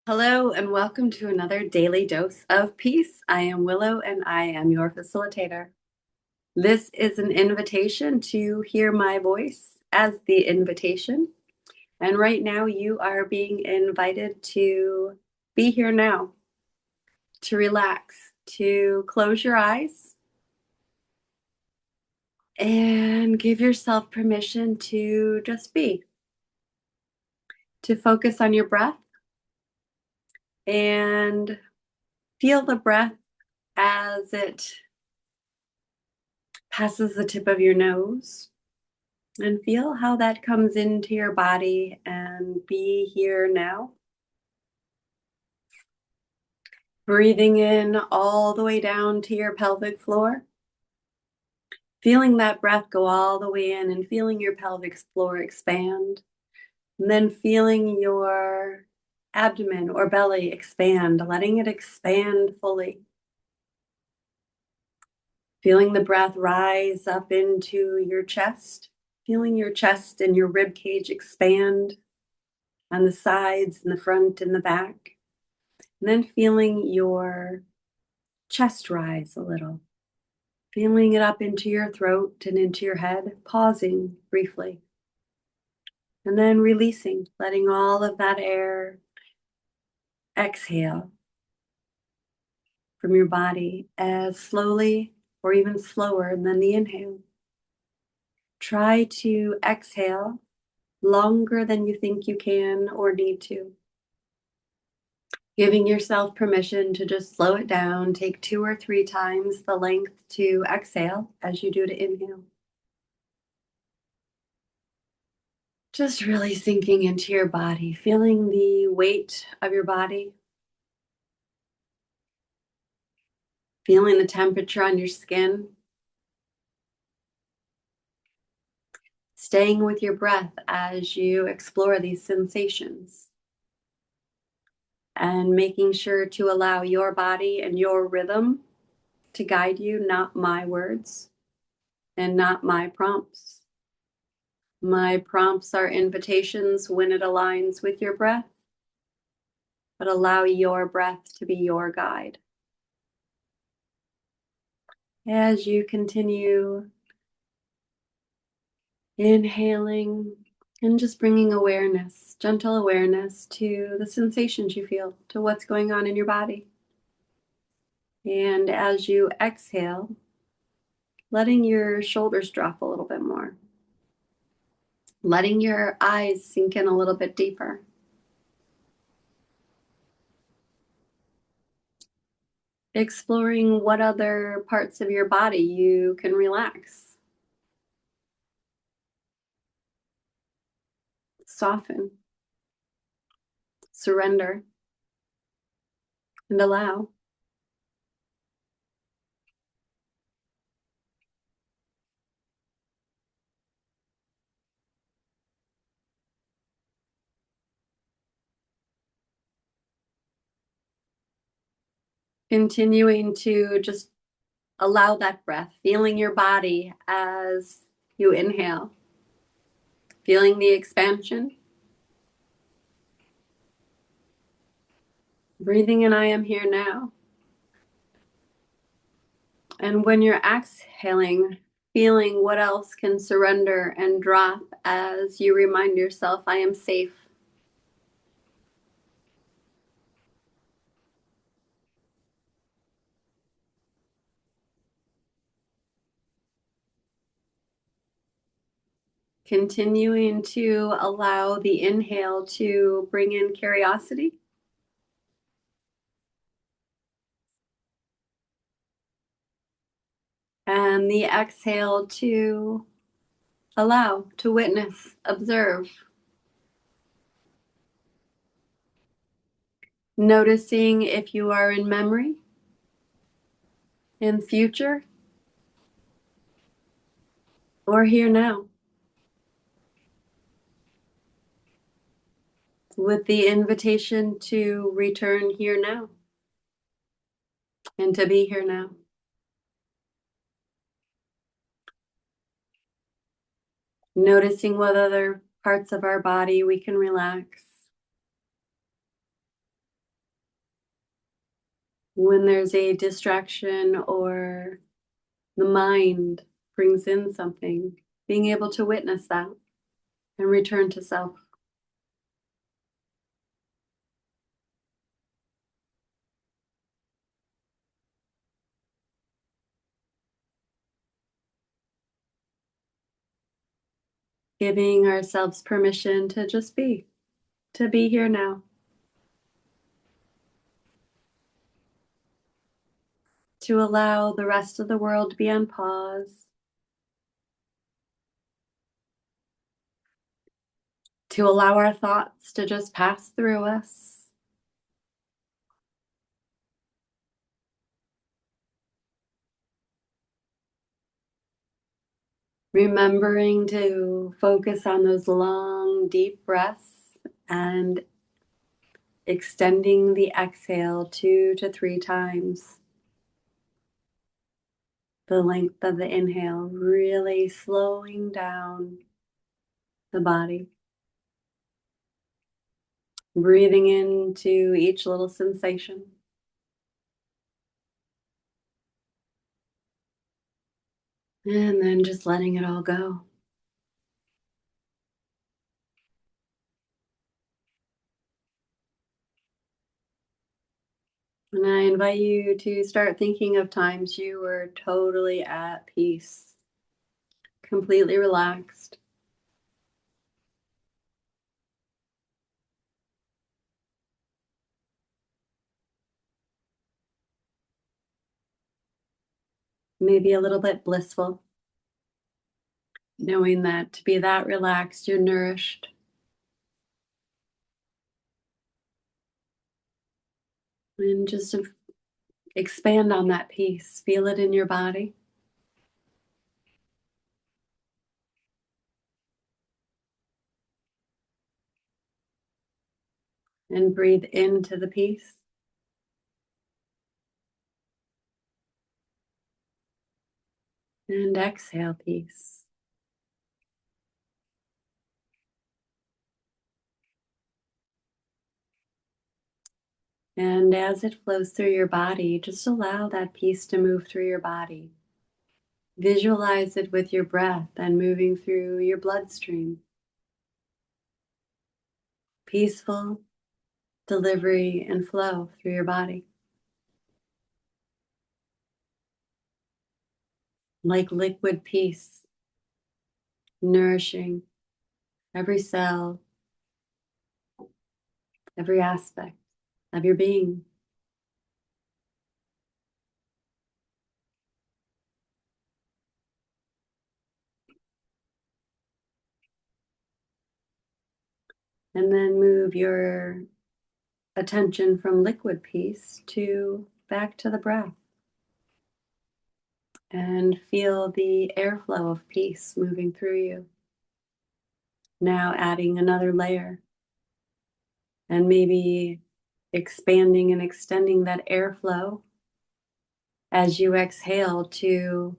Hello, and welcome to another daily dose of peace. I am Willow, and I am your facilitator. This is an invitation to hear my voice as the invitation. And right now, you are being invited to be here now, to relax, to close your eyes, and give yourself permission to just be, to focus on your breath and feel the breath as it passes the tip of your nose, and feel how that comes into your body and be here now. Breathing in all the way down to your pelvic floor. Feeling that breath go all the way in and feeling your pelvic floor expand. And then feeling your abdomen or belly expand, letting it expand fully. Feeling the breath rise up into your chest, feeling your chest and your rib cage expand on the sides and the front and the back. And then feeling your chest rise a little, feeling it up into your throat and into your head, pausing briefly. And then releasing, letting all of that air exhale from your body as slowly or even slower than the inhale. Try to exhale longer than you think you can or need to. Giving yourself permission to just slow it down, take 2 or 3 times the length to exhale as you do to inhale. Just really sinking into your body, feeling the weight of your body, feeling the temperature on your skin, staying with your breath as you explore these sensations, and making sure to allow your body and your rhythm to guide you, not my words and not my prompts. My prompts are invitations when it aligns with your breath, but allow your breath to be your guide. As you continue inhaling and just bringing awareness, gentle awareness to the sensations you feel, to what's going on in your body. And as you exhale, letting your shoulders drop a little bit more, letting your eyes sink in a little bit deeper. Exploring what other parts of your body you can relax, soften, surrender, and allow. Continuing to just allow that breath, feeling your body as you inhale, feeling the expansion. Breathing in, I am here now. And when you're exhaling, feeling what else can surrender and drop as you remind yourself, I am safe. Continuing to allow the inhale to bring in curiosity. And the exhale to allow, to witness, observe. Noticing if you are in memory, in future, or here now. With the invitation to return here now and to be here now. Noticing what other parts of our body we can relax. When there's a distraction or the mind brings in something, being able to witness that and return to self. Giving ourselves permission to just be, to be here now, to allow the rest of the world to be on pause, to allow our thoughts to just pass through us. Remembering to focus on those long, deep breaths and extending the exhale 2 to 3 times. The length of the inhale, really slowing down the body. Breathing into each little sensation. And then just letting it all go. And I invite you to start thinking of times you were totally at peace, completely relaxed. Maybe a little bit blissful, knowing that to be that relaxed, you're nourished. And just expand on that peace. Feel it in your body. And breathe into the peace. And exhale peace. And as it flows through your body, just allow that peace to move through your body. Visualize it with your breath and moving through your bloodstream. Peaceful delivery and flow through your body. Like liquid peace, nourishing every cell, every aspect of your being. And then move your attention from liquid peace to back to the breath. And feel the airflow of peace moving through you. Now adding another layer and maybe expanding and extending that airflow as you exhale to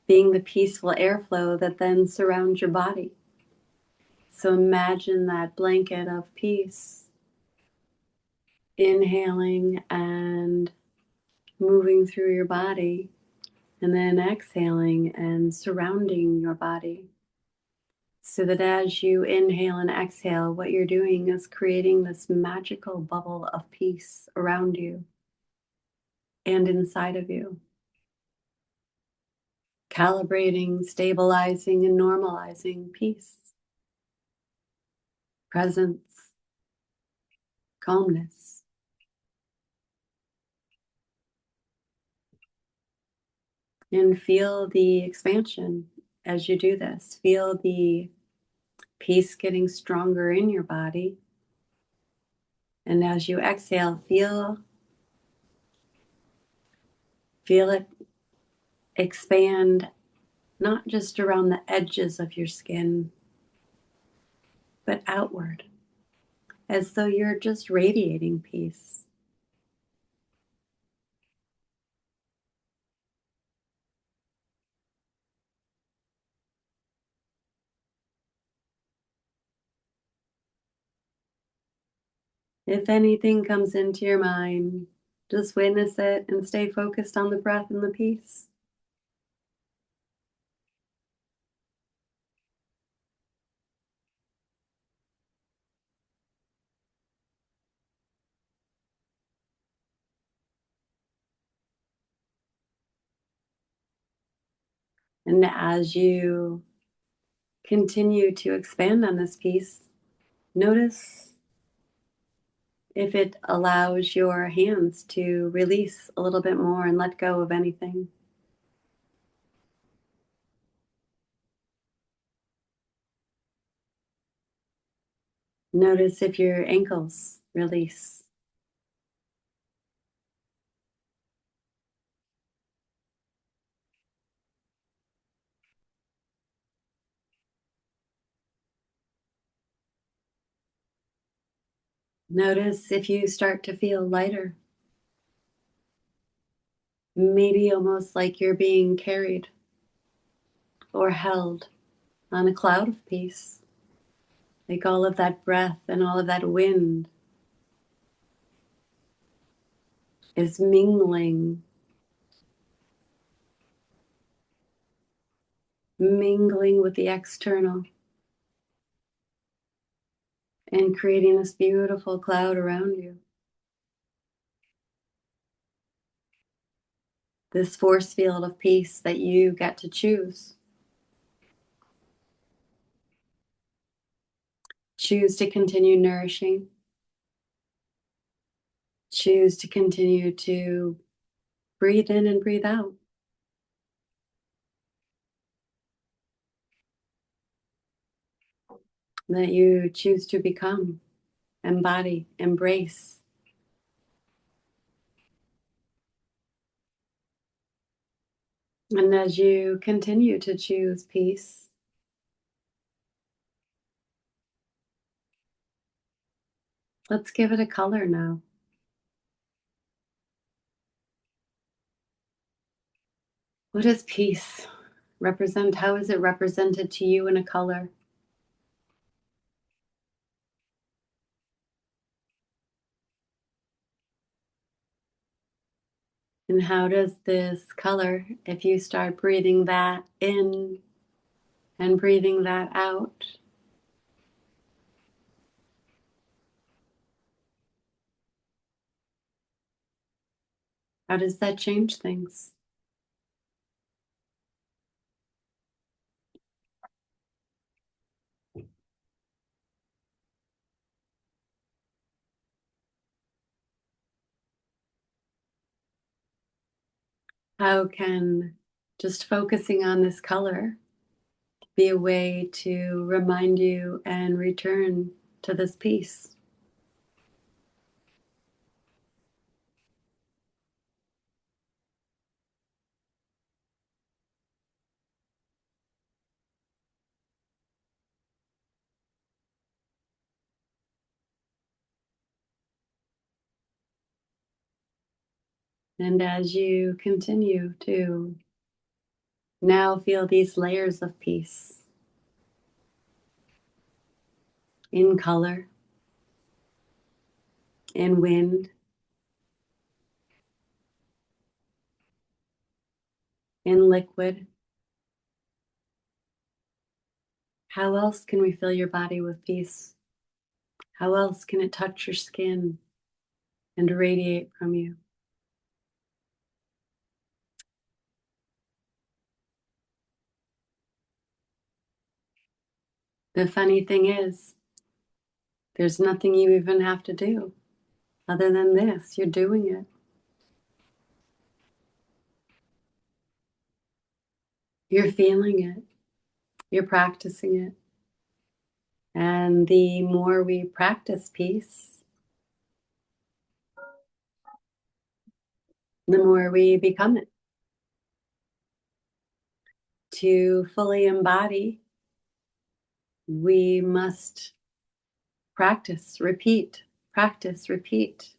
being the peaceful airflow that then surrounds your body. So imagine that blanket of peace, inhaling and moving through your body, and then exhaling and surrounding your body. So that as you inhale and exhale, what you're doing is creating this magical bubble of peace around you and inside of you. Calibrating, stabilizing, and normalizing peace, presence, calmness. And feel the expansion as you do this. Feel the peace getting stronger in your body. And as you exhale, feel it expand, not just around the edges of your skin, but outward, as though you're just radiating peace. If anything comes into your mind, Just witness it and stay focused on the breath and the peace. And as you continue to expand on this piece, notice if it allows your hands to release a little bit more and let go of anything. Notice if your ankles release. Notice if you start to feel lighter, maybe almost like you're being carried or held on a cloud of peace, like all of that breath and all of that wind is mingling with the external and creating this beautiful cloud around you. This force field of peace that you get to choose. Choose to continue nourishing. Choose to continue to breathe in and breathe out. That you choose to become, embody, embrace. And as you continue to choose peace, let's give it a color now. What does peace represent? How is it represented to you in a color? And how does this color, if you start breathing that in and breathing that out, how does that change things? How can just focusing on this color be a way to remind you and return to this peace? And as you continue to now feel these layers of peace in color, in wind, in liquid, how else can we fill your body with peace? How else can it touch your skin and radiate from you? The funny thing is, there's nothing you even have to do other than this. You're doing it. You're feeling it. You're practicing it. And the more we practice peace, the more we become it. To fully embody, we must practice, repeat, practice, repeat.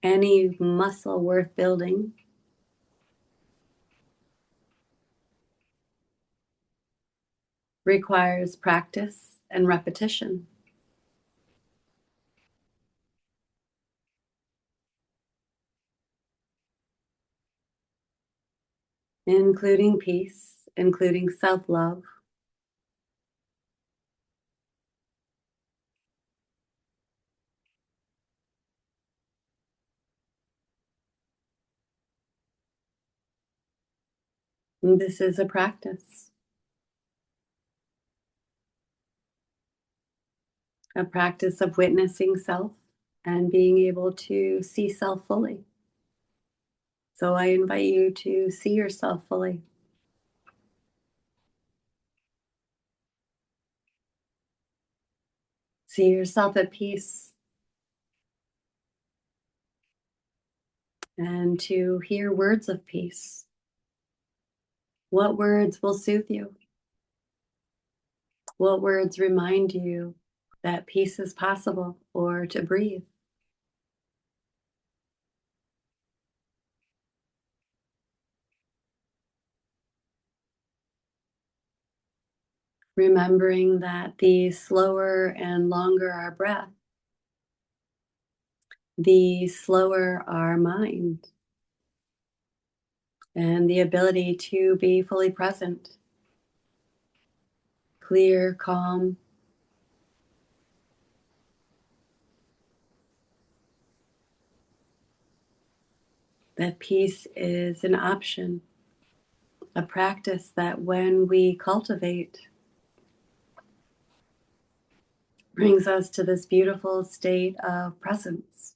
Any muscle worth building requires practice and repetition. including peace, including self-love. And this is a practice of witnessing self and being able to see self fully. So I invite you to see yourself fully. See yourself at peace and to hear words of peace. What words will soothe you? What words remind you that peace is possible or to breathe? Remembering that the slower and longer our breath, the slower our mind, and the ability to be fully present, clear, calm, that peace is an option, a practice that when we cultivate brings us to this beautiful state of presence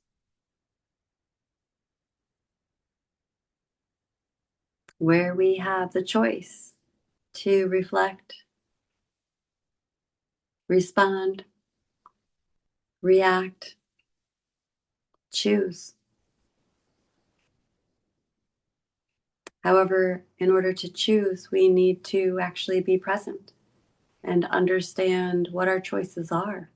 where we have the choice to reflect, respond, react, choose. However, in order to choose, we need to actually be present and understand what our choices are.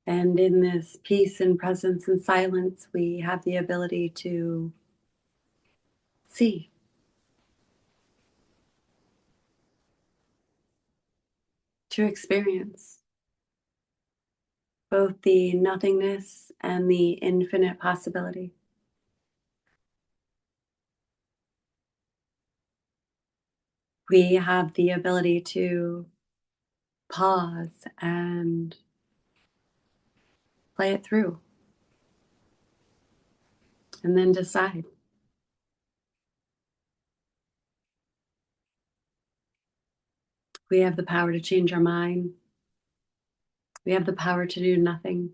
And in this peace and presence and silence, we have the ability to see, to experience both the nothingness and the infinite possibility. We have the ability to pause and play it through and then decide. We have the power to change our mind. We have the power to do nothing.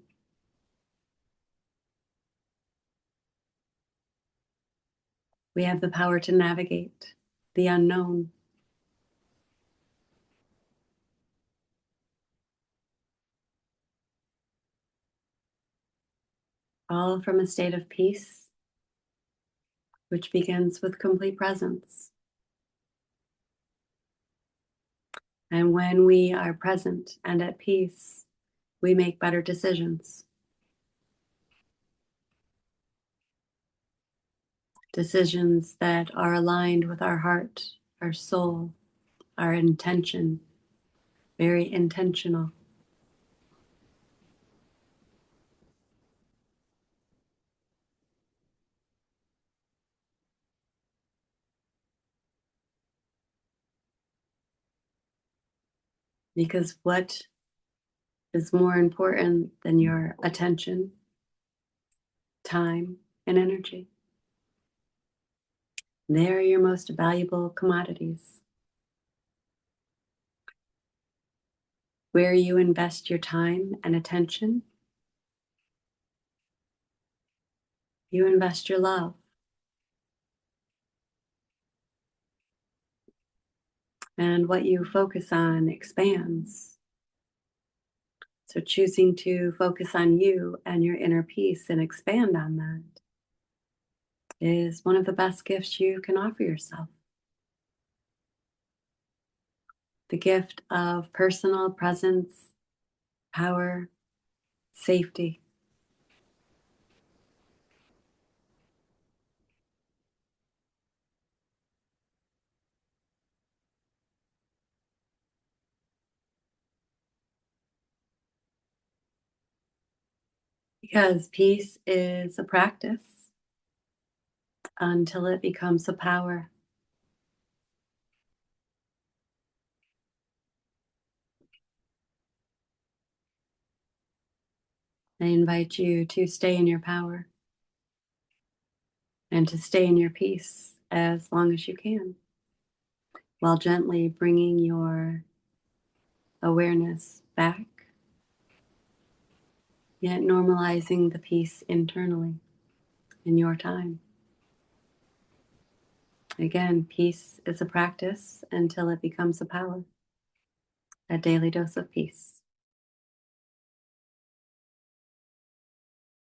We have the power to navigate the unknown. All from a state of peace, which begins with complete presence. And when we are present and at peace, we make better decisions. Decisions that are aligned with our heart, our soul, our intention, very intentional. Because what is more important than your attention, time, and energy? They're your most valuable commodities. Where you invest your time and attention, you invest your love. And what you focus on expands. So choosing to focus on you and your inner peace and expand on that is one of the best gifts you can offer yourself. The gift of personal presence, power, safety. Because peace is a practice until it becomes a power. I invite you to stay in your power and to stay in your peace as long as you can, while gently bringing your awareness back, yet normalizing the peace internally in your time. Again, peace is a practice until it becomes a power. A daily dose of peace.